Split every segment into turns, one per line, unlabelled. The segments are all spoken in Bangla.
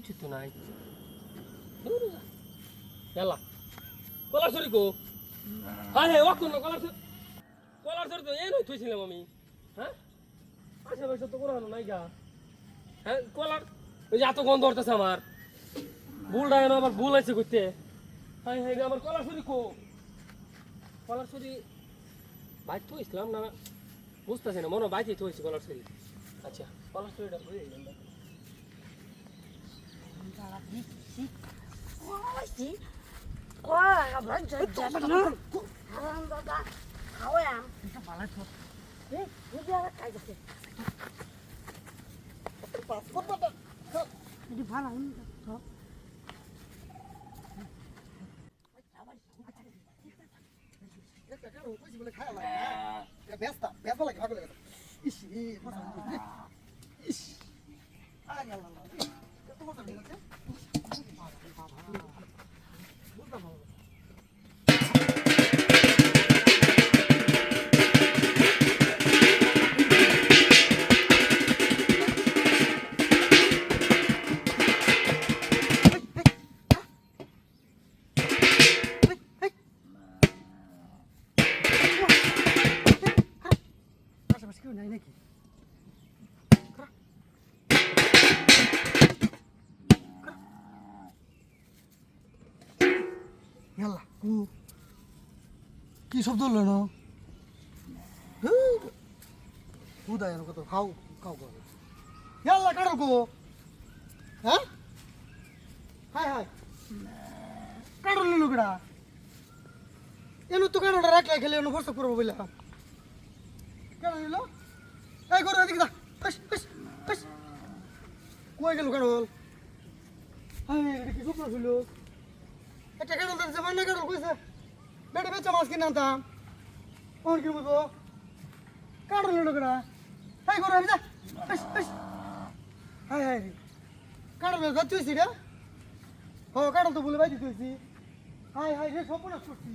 কিচ্ছু তো নাই এলা কলার ছড়ি কো হ্যাঁ হ্যাঁ ওয়াক না কলার ছড়ি তো এই নই থইছিলাম আমি হ্যাঁ আশেপাশে তো কোনো নাই গা হ্যাঁ কলার ওই যে এত গন্ধ হতেছে আমার ভুলটা এনে আবার ভুল আছে করতে হ্যাঁ হ্যাঁ আমার কলার ছড়ি কো কলার ছড়ি বাইক তো ইসলাম না বুঝতেছি না মনে হয় বাইকে তো হয়েছে কলার ছড়ি আচ্ছা কলার ছড়িটা হয়ে গেল
কি শব্দ হলো না উদয় কত খাও খাও ইয়াল্লা কারো গো হ্যাঁ হাই হাই কারো নিল গড়া এনো তো কারোটা রাখলে খেলে এনো ফর্স করবো বলে কেন নিল এই করে এদিকে যা কই গেল কারো হাই এটা কি স্বপ্ন ছিল একটা কারো দিচ্ছে মান্না কারো কইছে বেটা বেচা মাছ কিনে আনতাম ওর কি বলবো কারো নিল গড়া এই করে আমি যা হাই হাই কারো যাচ্ছি রে ও কারো তো বলে বাইতে তুইছি হাই হাই রে স্বপ্ন করছি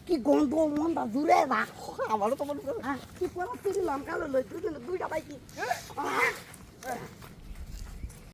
কি গন্ধ মনটা দূরে না আমারও তো মনে কি পড়া তুই লঙ্কা লই দুইটা বাইকি